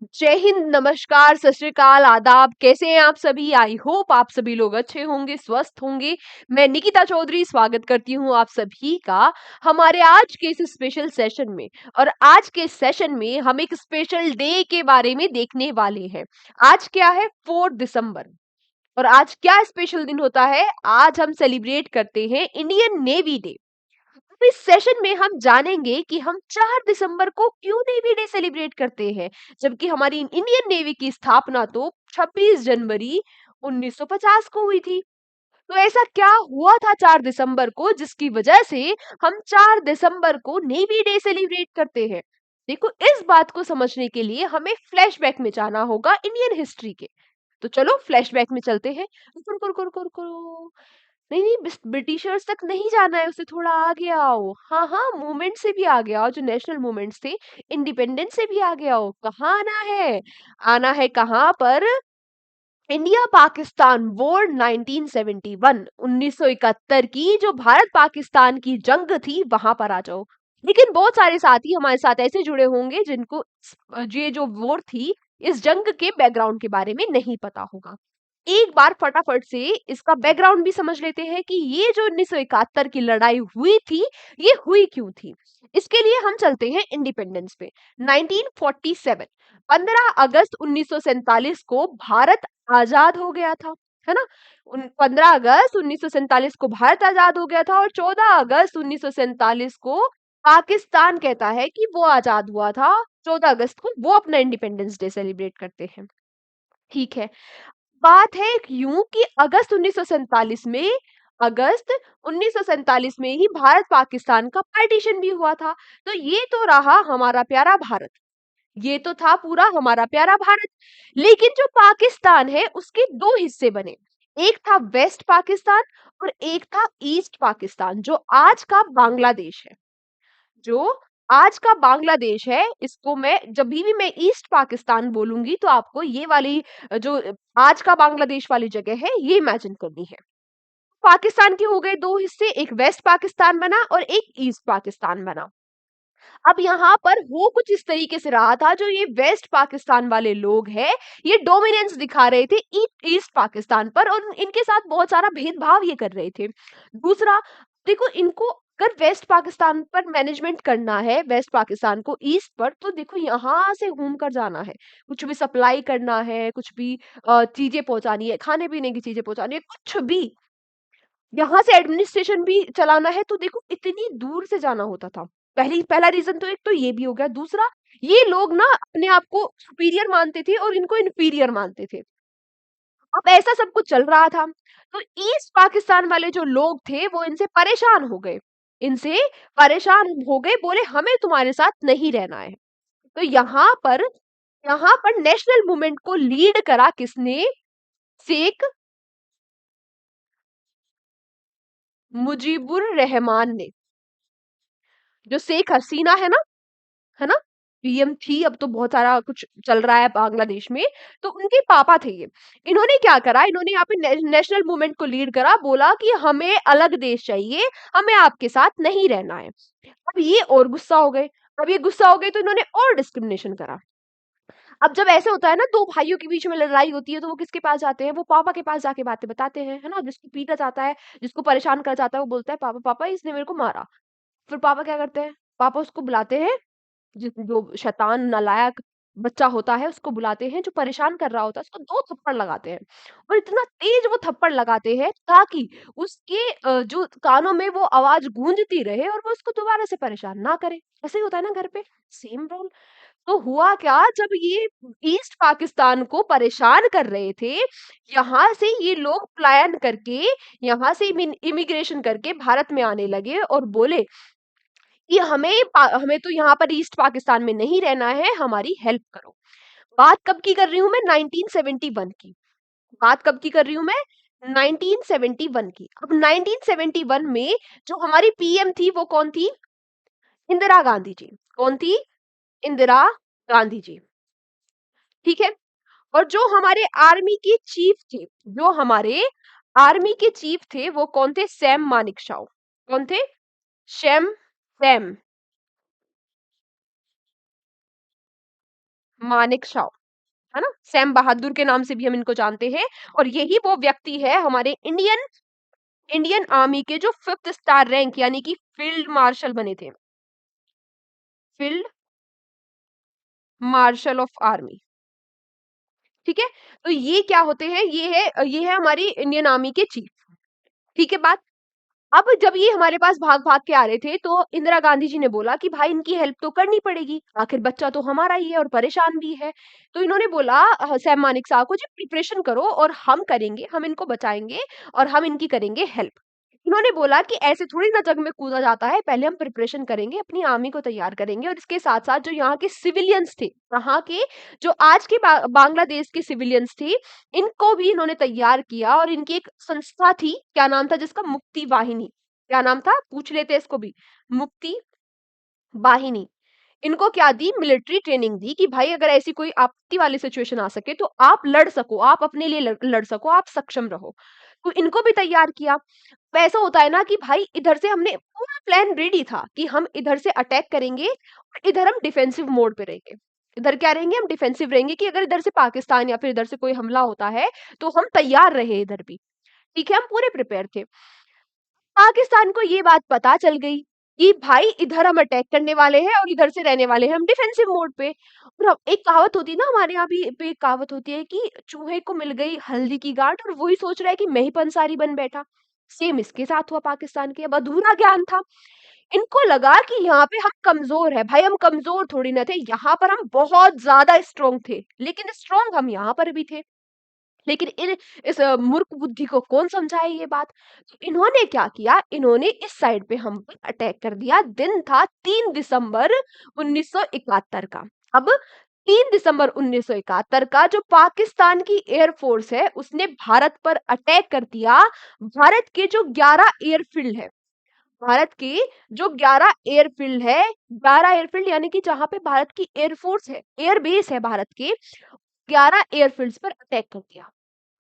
जय हिंद, नमस्कार, सत श्री अकाल, आदाब। कैसे हैं आप सभी? आई होप आप सभी लोग अच्छे होंगे, स्वस्थ होंगे। मैं निकिता चौधरी स्वागत करती हूँ आप सभी का हमारे आज के इस स्पेशल सेशन में। और आज के सेशन में हम एक स्पेशल डे के बारे में देखने वाले हैं। आज क्या है? 4 दिसंबर। और आज क्या स्पेशल दिन होता है? आज हम सेलिब्रेट करते हैं इंडियन नेवी डे। तो इस सेशन में हम जानेंगे कि हम 4 दिसंबर को क्यों नेवी डे सेलिब्रेट करते हैं, जबकि हमारी इंडियन नेवी की स्थापना तो 26 जनवरी 1950 को हुई थी। तो ऐसा क्या हुआ था 4 दिसंबर को जिसकी वजह से हम 4 दिसंबर को नेवी डे सेलिब्रेट करते हैं? देखो, इस बात को समझने के लिए हमें फ्लैशबैक में जाना होगा इंडियन हिस्ट्री के। तो चलो फ्लैशबैक में चलते हैं। रुको रुको रुको रुको रुको। नहीं नहीं, ब्रिटिशर्स तक नहीं जाना है, उससे थोड़ा आगे आओ। हाँ हाँ, मूवमेंट से भी आगे आओ, जो नेशनल मूवमेंट्स थे, इंडिपेंडेंस से भी आगे आओ। कहाँ आना है? आना है कहाँ पर? इंडिया पाकिस्तान वॉर 1971, 1971 की जो भारत पाकिस्तान की जंग थी, वहां पर आ जाओ। लेकिन बहुत सारे साथी हमारे साथ ऐसे जुड़े होंगे जिनको ये जो वॉर थी, इस जंग के बैकग्राउंड के बारे में नहीं पता होगा। एक बार फटाफट से इसका बैकग्राउंड भी समझ लेते हैं कि ये जो 1971 की लड़ाई हुई थी, ये हुई क्यों थी। इसके लिए हम चलते हैं इंडिपेंडेंस पे। 1947, 15 अगस्त 1947 को भारत आजाद हो गया था, है ना? 15 अगस्त 1947 को भारत आजाद हो गया था और 14 अगस्त 1947 को पाकिस्तान कहता है कि वो आजाद हुआ था। 14 अगस्त को वो अपना इंडिपेंडेंस डे सेलिब्रेट करते हैं। ठीक है। बात है यूं कि अगस्त 1947 में ही भारत पाकिस्तान का पार्टीशन भी हुआ था। तो ये तो रहा हमारा प्यारा भारत, ये तो था पूरा हमारा प्यारा भारत। लेकिन जो पाकिस्तान है उसके दो हिस्से बने। एक था वेस्ट पाकिस्तान और एक था ईस्ट पाकिस्तान, जो आज का बांग्लादेश है। जो आज का बांग्लादेश है, इसको मैं जब भी मैं ईस्ट पाकिस्तान बोलूंगी तो आपको ये वाली जो आज का बांग्लादेश वाली जगह है, ये इमेजिन करनी है। पाकिस्तान के हो गए दो हिस्से, एक वेस्ट पाकिस्तान बना और एक ईस्ट पाकिस्तान बना। अब यहाँ पर हो कुछ इस तरीके से रहा था, जो ये वेस्ट पाकिस्तान वाले लोग हैं, ये डोमिनेंस दिखा रहे थे ईस्ट पाकिस्तान पर और इनके साथ बहुत सारा भेदभाव ये कर रहे थे। दूसरा, देखो इनको अगर वेस्ट पाकिस्तान पर मैनेजमेंट करना है, वेस्ट पाकिस्तान को ईस्ट पर, तो देखो यहाँ से घूम कर जाना है। कुछ भी सप्लाई करना है, कुछ भी चीजें पहुंचानी है, खाने पीने की चीजें पहुंचानी है, कुछ भी यहाँ से एडमिनिस्ट्रेशन भी चलाना है, तो देखो इतनी दूर से जाना होता था। पहला रीजन तो एक तो ये भी हो गया। दूसरा, ये लोग ना अपने आप को सुपीरियर मानते थे और इनको इन्फीरियर मानते थे। अब ऐसा सब कुछ चल रहा था, तो ईस्ट पाकिस्तान वाले जो लोग थे वो इनसे परेशान हो गए। इनसे परेशान हो गए, बोले हमें तुम्हारे साथ नहीं रहना है। तो यहाँ पर नेशनल मूवमेंट को लीड करा किसने? शेख मुजीबुर रहमान ने। जो शेख हसीना है ना, पीएम थी, अब तो बहुत सारा कुछ चल रहा है बांग्लादेश में। तो उनके पापा थे ये। इन्होंने क्या करा, इन्होंने यहाँ पे नेशनल मूवमेंट को लीड करा, बोला कि हमें अलग देश चाहिए, हमें आपके साथ नहीं रहना है। अब ये और गुस्सा हो गए। अब ये गुस्सा हो गए तो इन्होंने और डिस्क्रिमिनेशन करा। अब जब ऐसे होता है ना, दो भाइयों के बीच में लड़ाई होती है, तो वो किसके पास जाते हैं? वो पापा के पास जाके बातें बताते हैं, है ना? जिसको पीटा जाता है, जिसको परेशान करा जाता है, वो बोलता है पापा पापा इसने मेरे को मारा। फिर पापा क्या करते हैं? पापा उसको बुलाते हैं, जिस जो शैतान नालायक बच्चा होता है उसको बुलाते हैं, जो परेशान कर रहा होता है, उसको 2 थप्पड़ लगाते हैं। और इतना तेज वो थप्पड़ लगाते हैं ताकि उसके जो कानों में वो आवाज़ गूंजती रहे और वो उसको दोबारा से परेशान ना करे। ऐसे ही होता है ना घर पे, सेम रोल। तो हुआ क्या, जब ये ईस्ट पाकिस्तान को परेशान कर रहे थे, यहाँ से ये लोग पलायन करके, यहाँ से इमिग्रेशन करके भारत में आने लगे और बोले कि हमें तो यहाँ पर ईस्ट पाकिस्तान में नहीं रहना है, हमारी हेल्प करो। बात कब की कर रही हूँ मैं? 1971 की। बात कब की कर रही हूँ मैं? 1971 की। अब 1971 में जो हमारी पीएम थी वो कौन थी? इंदिरा गांधी जी। कौन थी? इंदिरा गांधी जी। ठीक है। और जो हमारे आर्मी के चीफ थे, जो हमारे आर्मी के चीफ थे, वो कौन थे? सैम मानेकशॉ। कौन थे? सैम। मानेक शॉ, है ना? सैम बहादुर के नाम से भी हम इनको जानते हैं और यही वो व्यक्ति है हमारे इंडियन इंडियन आर्मी के जो 5th स्टार रैंक यानी कि फील्ड मार्शल बने थे। फील्ड मार्शल ऑफ आर्मी, ठीक है? तो ये क्या होते हैं? ये है हमारी इंडियन आर्मी के चीफ, ठीक है बात? अब जब ये हमारे पास भाग-भाग के आ रहे थे, तो इंदिरा गांधी जी ने बोला कि भाई इनकी हेल्प तो करनी पड़ेगी, आखिर बच्चा तो हमारा ही है और परेशान भी है। तो इन्होंने बोला सैम मानेक शॉ को जी प्रिपरेशन करो और हम करेंगे, हम इनको बचाएँगे और हम इनकी करेंगे हेल्प। इन्होंने बोला कि ऐसे थोड़ी ना जंग में कूदा जाता है, पहले हम प्रिपरेशन करेंगे, अपनी आर्मी को तैयार करेंगे और इसके साथ-साथ जो यहाँ के सिविलियंस थे, यहाँ के जो आज के बांग्लादेश के सिविलियंस थे, इनको भी इन्होंने तैयार किया और इनकी एक संस्था थी, क्या नाम था जिसका? मुक्ति वाहिनी। क्या नाम था? पूछ लेते हैं इसको भी। मुक्ति वाहिनी। इनको क्या दी? मिलिट्री ट्रेनिंग दी कि भाई अगर ऐसी कोई आपत्ति वाली सिचुएशन आ सके तो आप लड़ सको, आप अपने लिए लड़ सको, आप सक्षम रहो। तो इनको भी तैयार किया। तो ऐसा होता है ना कि भाई इधर से हमने पूरा प्लान रेडी था कि हम इधर से अटैक करेंगे और इधर हम डिफेंसिव मोड पे रहेंगे। इधर क्या रहेंगे? हम डिफेंसिव रहेंगे कि अगर इधर से पाकिस्तान या फिर इधर से कोई हमला होता है, तो हम तैयार रहे इधर भी। ठीक है? हम पूरे प्रिपेयर थे। पाकिस्तान को ये बात पता चल गई कि भाई इधर हम अटैक करने वाले हैं और इधर से रहने वाले हैं हम डिफेंसिव मोड पे। और एक कहावत होती है ना हमारे यहाँ भी पे एक कहावत होती है कि चूहे को मिल गई हल्दी की गांठ और वही सोच रहा है कि मैं ही पंसारी बन बैठा। सेम इसके साथ हुआ पाकिस्तान के। अब अधूरा ज्ञान था। इनको लगा कि यहाँ पे हम कमजोर है। भाई हम कमजोर थोड़ी ना थे, यहाँ पर हम बहुत ज्यादा स्ट्रोंग थे, लेकिन स्ट्रोंग हम यहाँ पर भी थे। लेकिन इस मूर्ख बुद्धि को कौन समझाए ये बात? तो इन्होंने क्या किया? इन्होंने इस साइड पे हम पर अटैक कर दिया। दिन था 3 दिसंबर 1971 का। अब 3 दिसंबर 1971 का जो पाकिस्तान की एयरफोर्स है उसने भारत पर अटैक कर दिया। भारत के जो 11 एयरफील्ड है, भारत के जो 11 एयरफील्ड है, 11 एयरफील्ड यानी कि जहां पे भारत की एयरफोर्स है, एयरबेस है भारत के, 11 एयरफील्ड्स पर अटैक कर दिया।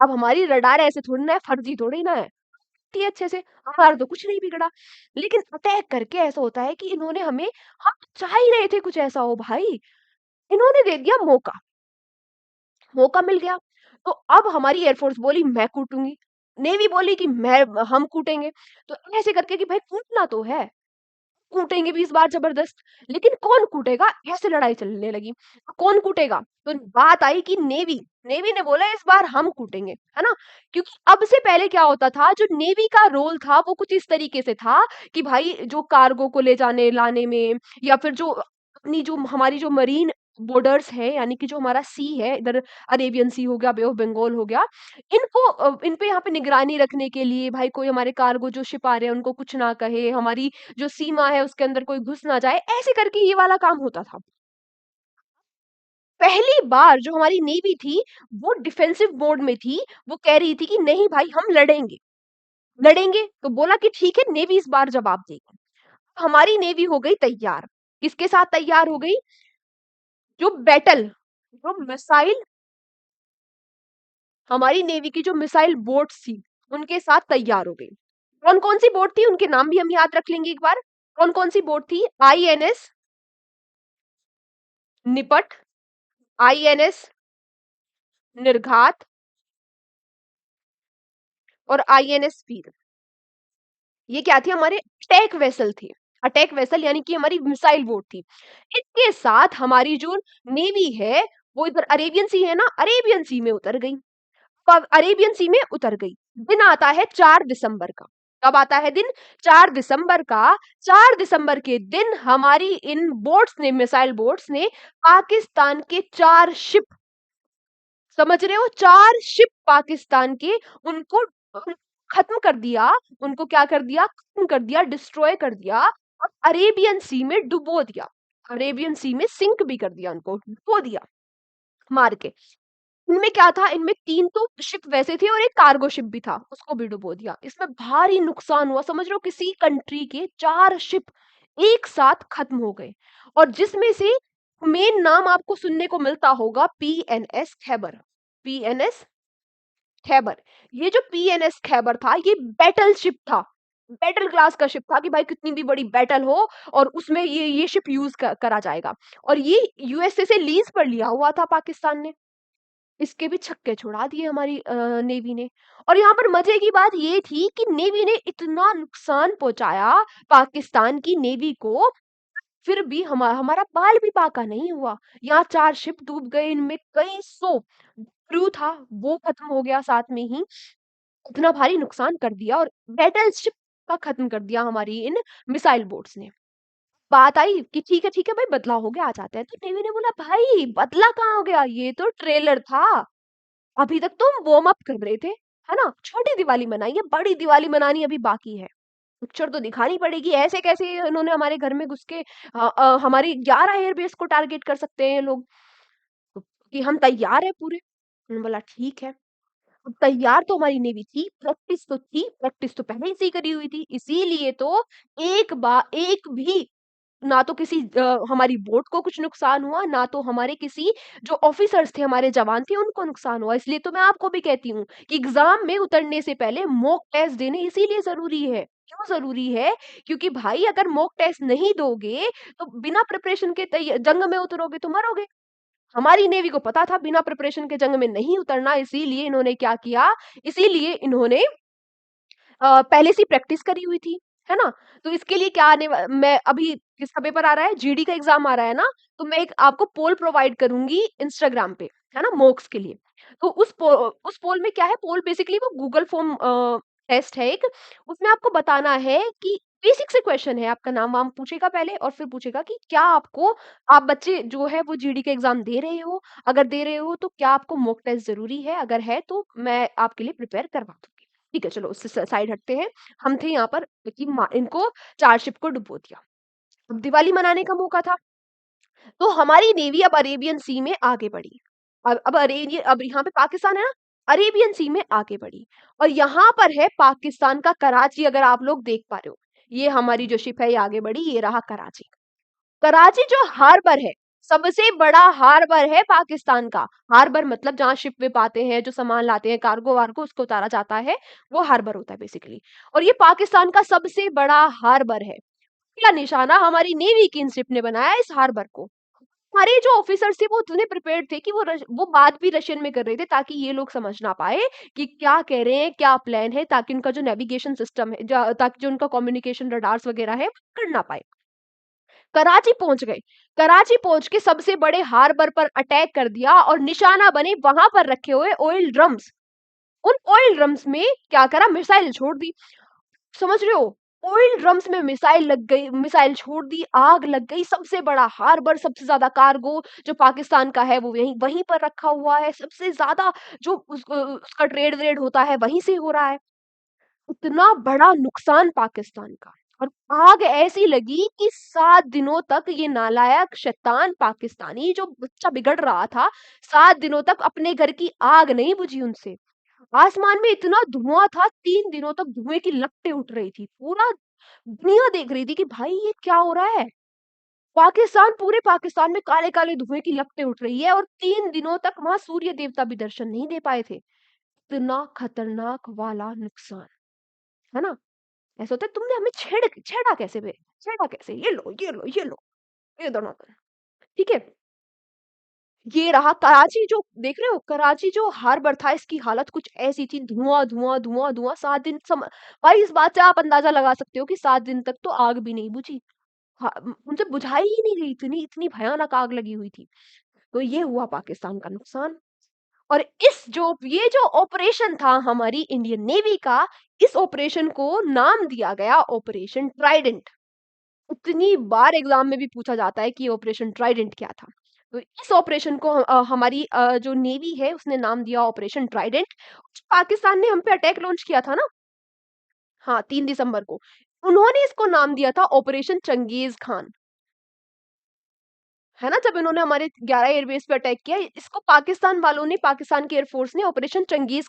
अब हमारी रडार ऐसे थोड़ी ना है, फर्जी थोड़ी ना है, इतनी अच्छे से, हमारा तो कुछ नहीं बिगड़ा। लेकिन अटैक करके ऐसा होता है कि इन्होंने हमें, हम चाह ही रहे थे कुछ ऐसा हो भाई, इन्होंने दे दिया मौका, मौका मिल गया। तो अब हमारी एयरफोर्स बोली मैं कूटूंगी, नेवी बोली कि मैं हम कूटेंगे। तो ऐसे करके कि भाई कूटना तो है, कूटेंगे भी इस बार जबरदस्त। लेकिन कौन कूटेगा? ऐसे लड़ाई चलने लगी। तो कौन कूटेगा? तो बात आई कि नेवी, नेवी ने बोला इस बार हम कूटेंगे, है ना? क्योंकि अब से पहले क्या होता था, जो नेवी का रोल था वो कुछ इस तरीके से था कि भाई जो कार्गो को ले जाने लाने में, या फिर जो अपनी जो हमारी जो मरीन बॉर्डर्स है, यानी कि जो हमारा सी है इधर, अरेबियन सी हो गया, बे ऑफ बंगाल हो गया, इनको इन पे यहाँ पे निगरानी रखने के लिए, भाई कोई हमारे कार्गो जो शिप आ रहे हैं उनको कुछ ना कहे, हमारी जो सीमा है उसके अंदर कोई घुस ना जाए, ऐसे करके ये वाला काम होता था। पहली बार जो हमारी नेवी थी वो डिफेंसिव मोड में थी। वो कह रही थी कि नहीं भाई हम लड़ेंगे, लड़ेंगे। तो बोला कि ठीक है, नेवी इस बार जवाब देगी। हमारी नेवी हो गई तैयार। किसके साथ तैयार हो गई? जो बैटल, जो मिसाइल, हमारी नेवी की जो मिसाइल बोट्स थी उनके साथ तैयार हो गई। कौन कौन सी बोट थी उनके नाम भी हम याद रख लेंगे एक बार। कौन कौन सी बोट थी? आईएनएस निपट, आईएनएस निर्घात और आईएनएस वीर। ये क्या थी? हमारे अटैक वेसल थे। अटैक वेसल यानी कि हमारी मिसाइल बोट थी। इसके साथ हमारी जो नेवी है वो इधर अरेबियन सी है ना, अरेबियन सी में उतर गई। कब अरेबियन सी में उतर गई? दिन आता है 4 दिसंबर का। कब आता है दिन? 4 दिसंबर का। 4 दिसंबर के दिन हमारी इन बोट्स ने, मिसाइल बोट्स ने पाकिस्तान के 4 शिप, समझ रहे हो, 4 शिप पाकिस्तान के, उनको खत्म कर दिया। उनको क्या कर दिया? खत्म कर दिया, डिस्ट्रॉय कर दिया और अरेबियन सी में डुबो दिया। अरेबियन सी में सिंक भी कर दिया, उनको डुबो दिया मार के। इनमें क्या था? इनमें 3 तो शिप वैसे थे और एक कार्गो शिप भी था, उसको भी डुबो दिया। इसमें भारी नुकसान हुआ, समझ रहे हो, किसी कंट्री के 4 शिप एक साथ खत्म हो गए। और जिसमें से मेन नाम आपको सुनने को मिलता होगा पीएनएस खैबर। पीएनएस खैबर। ये जो पीएनएस खैबर था ये बैटल शिप था। बैटल क्लास का शिप था कि भाई कितनी भी बड़ी बैटल हो और उसमें ये शिप यूज़ करा जाएगा और ये यूएसए से लीज़ पर लिया हुआ था पाकिस्तान ने। इसके भी छक्के छुड़ा दिए हमारी नेवी ने। और यहाँ पर मजे की बात ये थी कि नेवी ने इतना नुकसान पहुंचाया पाकिस्तान की नेवी को, फिर भी हमारा बाल भी बाका नहीं हुआ। यहाँ 4 शिप डूब गए, इनमें कई सौ क्रू था वो खत्म हो गया साथ में ही। इतना भारी नुकसान कर दिया और बैटल शिप का खत्म कर दिया हमारी इन मिसाइल बोट्स ने। बात आई कि ठीक है भाई बदला हो गया, आ जाते हैं। तो नेवी ने बोला भाई बदला कहाँ हो गया, ये तो ट्रेलर था, अभी तक तुम वार्म अप कर रहे थे, है ना? छोटी दिवाली मनाई है, बड़ी दिवाली मनानी अभी बाकी है। पिक्चर तो दिखानी पड़ेगी, ऐसे कैसे इन्होंने हमारे घर में घुस के हमारी 11 एयरबेस को टारगेट कर सकते हैं ये लोग, तो कि हम तैयार हैं पूरे। उन्होंने बोला ठीक है। अब तैयार तो हमारी नेवी थी, प्रैक्टिस तो थी, प्रैक्टिस तो पहले से ही करी हुई थी, इसीलिए तो एक भी ना तो किसी हमारी बोट को कुछ नुकसान हुआ, ना तो हमारे किसी जो ऑफिसर्स थे, हमारे जवान थे, उनको नुकसान हुआ। इसलिए तो मैं आपको भी कहती हूँ कि एग्ज़ाम में उतरने से पहले मॉक टेस्ट देने इसीलिए ज़रूरी है। क्यों ज़रूरी है? क्योंकि भाई अगर मॉक टेस्ट नहीं दोगे, तो बिना प्रिपरेशन के जंग में उतरोगे तो मरोगे। हमारी नेवी को पता था बिना प्रिपरेशन के जंग में नहीं उतरना, इसीलिए इन्होंने क्या किया, इसीलिए इन्होंने पहले से ही प्रैक्टिस करी हुई थी, है ना? तो इसके लिए क्या आने वा मैं अभी किसका पेपर आ रहा है? जीडी का एग्ज़ाम आ रहा है ना, तो मैं एक आपको पोल प्रोवाइड करूँगी इंस्टाग्राम पे, है ना? मॉक्स के लिए। तो उस पोल में क्या है, पोल बेसिकली वो गूगल फॉर्म टेस्ट है एक, उसमें आपको बताना है कि बेसिक से क्वेश्चन है, आपका नाम-वाम पूछेगा पहले और फिर पूछेगा कि क्या आपको आप बच्चे जो है वो जीडी का एग्ज़ाम दे रहे हो? अगर दे रहे हो तो क्या आपको मॉक टेस्ट ज़रूरी है? अगर है तो मैं आपके लिए प्रिपेयर करवा दूँगी। ठीक है, चलो उससे साइड हटते हैं। हम थे यहाँ पर कि इनको 4 शिप को डुबो दिया। अब दिवाली मनाने का मौका था, तो हमारी नेवी अब अरेबियन सी में आगे बढ़ी। अब यहाँ पे पाकिस्तान है ना, अरेबियन सी में आगे बढ़ी और यहाँ पर है पाकिस्तान का कराची, अगर आप लोग देख पा रहे हो। ये हमारी जो शिप है ये आगे बढ़ी, ये रहा कराची। कराची जो हार्बर है, सबसे बड़ा हार्बर है पाकिस्तान का। हार्बर मतलब जहाँ शिप विप आते हैं, जो सामान लाते हैं, कार्गो-वार्गो उसको उतारा जाता है, वो हार्बर होता है बेसिकली। और ये पाकिस्तान का सबसे बड़ा हार्बर है। पहला निशाना हमारी नेवी की इन शिप ने बनाया इस हार्बर को। हमारे जो ऑफिसर्स थे वो इतने प्रिपेयर्ड थे कि वो बात भी रशियन में कर रहे थे ताकि ये लोग समझ ना पाए कि क्या कह रहे हैं, क्या प्लान है, ताकि उनका जो नेविगेशन सिस्टम है, ताकि जो उनका कम्युनिकेशन रडार्स वगैरह है, कर ना पाए। कराची पहुंच गए। कराची पहुंच के सबसे बड़े हार्बर पर अटैक कर दिया और निशाना बने वहां पर रखे हुए ऑयल ड्रम्स। उन ऑयल ड्रम्स में क्या करा, मिसाइल छोड़ दी। समझ रहे हो? ऑयल ड्रम्स में मिसाइल लग गई, मिसाइल छोड़ दी, आग लग गई। सबसे बड़ा हार्बर, सबसे ज्यादा कार्गो जो पाकिस्तान का है वो वहीं वहीं पर रखा हुआ है। सबसे ज्यादा जो उसका ट्रेड व्रेड होता है वहीं से हो रहा है। इतना बड़ा नुकसान पाकिस्तान का। और आग ऐसी लगी कि 7 दिनों तक ये नालायक शैतान पाकिस्तानी जो बच्चा बिगड़ रहा था, 7 दिनों तक अपने घर की आग नहीं बुझी उनसे। आसमान में इतना धुआं था, 3 दिनों तक धुएं की लपटें उठ रही थी। पूरा दुनिया देख रही थी कि भाई ये क्या हो रहा है? पाकिस्तान, पूरे पाकिस्तान में काले-काले धुएं की लपटें उठ रही है और 3 दिनों तक वहां सूर्य देवता भी दर्शन नहीं दे पाए थे। इतना खतरनाक वाला नुकसान, है ना? ऐसा होता है, तुमने हमें छेड़ा कैसे बे? छेड़ा कैसे? ये दोनों। ठीक है? ये रहा कराची, जो देख रहे हो, कराची जो हार्बर था इसकी हालत कुछ ऐसी थी, धुआं 7 दिन भाई इस बात से आप अंदाजा लगा सकते हो कि 7 दिन तक तो आग भी नहीं बुझी। उनसे बुझाई ही नहीं गई, इतनी इतनी भयानक आग लगी हुई थी। तो ये हुआ पाकिस्तान का नुकसान। और ये जो ऑपरेशन था हमारी इंडियन नेवी का, इस ऑपरेशन को नाम दिया गया ऑपरेशन ट्राइडेंट। इतनी बार एग्जाम में भी पूछा जाता है कि ऑपरेशन ट्राइडेंट क्या था। तो इस ऑपरेशन को हमारी जो नेवी है उसने नाम दिया ऑपरेशन ट्राइडेंट। पाकिस्तान ने हम पे अटैक लॉन्च किया था ना, हाँ 3 दिसंबर को, उन्होंने इसको नाम दिया था ऑपरेशन चंगेज खान, है ना? जब इन्होंने हमारे 11 एयरबेस पे अटैक किया, इसको पाकिस्तान वालों ने, पाकिस्तान की एयरफोर्स ने ऑपरेशन चंगेज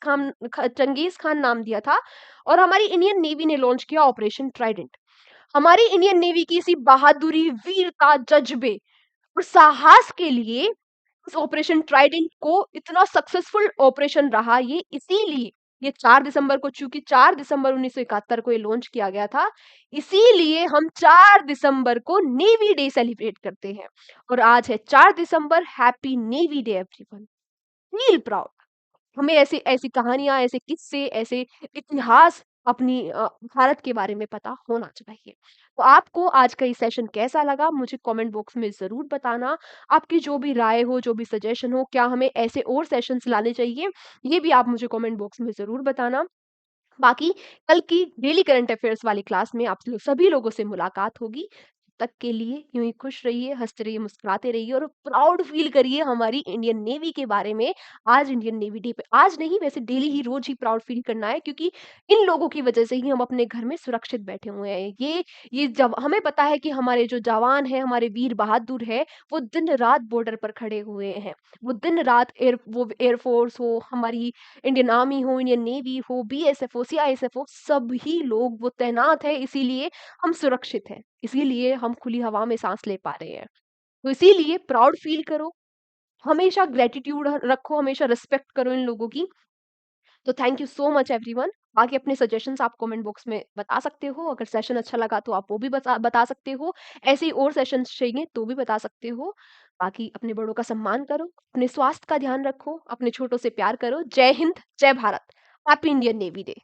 खान नाम दिया था। और हमारी इंडियन नेवी ने लॉन्च किया ऑपरेशन ट्राइडेंट। हमारी इंडियन नेवी की इसी बहादुरी, वीरता, जज्बे और साहस के लिए इस ऑपरेशन ट्राइडेंट को इतना सक्सेसफुल ऑपरेशन रहा ये, इसीलिए ये 4 दिसंबर को, चूँकि 4 दिसंबर 1971 को ये लॉन्च किया गया था, इसीलिए हम 4 दिसंबर को नेवी डे सेलिब्रेट करते हैं। और आज है 4 दिसंबर, happy navy day everyone. Feel proud. हमें ऐसी ऐसी कहानियाँ, ऐसे किस्से, ऐसे इतिहास अपनी भारत के बारे में पता होना चाहिए। तो आपको आज का ये सेशन कैसा लगा? मुझे कमेंट बॉक्स में ज़रूर बताना। आपकी जो भी राय हो, जो भी सजेशन हो, क्या हमें ऐसे और सेशंस लाने चाहिए? ये भी आप मुझे कमेंट बॉक्स में ज़रूर बताना। बाकी कल की डेली करंट अफेयर्स वाली क्लास में आप सभी लोगों से मुलाकात होगी। तब तक के लिए यूँ ही खुश रहिए, हँसते रहिए, मुस्कुराते रहिए और प्राउड फ़ील करिए हमारी इंडियन नेवी के बारे में। आज इंडियन नेवी डे पे, आज नहीं वैसे डेली ही, रोज़ ही प्राउड फ़ील करना है, क्योंकि इन लोगों की वज़ह से ही हम अपने घर में सुरक्षित बैठे हुए हैं। ये जब हमें पता है कि हमारे जो जवान हैं, हमारे वीर बहादुर हैं, वो दिन-रात बॉर्डर पर खड़े हुए हैं। वो दिन-रात वो एयर फ़ोर्स हो, हमारी इंडियन आर्मी हो, इंडियन नेवी हो, बीएसएफ हो, सीआईएसएफ हो, सभी लोग वो तैनात हैं, इसीलिए हम सुरक्षित हैं। इसीलिए हम खुली हवा में साँस ले पा रहे हैं। तो इसीलिए प्राउड फ़ील करो, हमेशा ग्रैटिट्यूड रखो, हमेशा रिस्पेक्ट करो इन लोगों की। तो thank you so much everyone. बाकी अपने सजेशंस आप कमेंट बॉक्स में बता सकते हो। अगर सेशन अच्छा लगा तो आप वो भी बता सकते हो। ऐसे ही और सेशंस चाहिए तो भी बता सकते हो। बाकी अपने बड़ों का सम्मान करो, अपने स्वास्थ्य का ध्यान रखो, अपने छोटों से प्यार करो। जय हिंद, जय Bharat. Happy Indian navy day.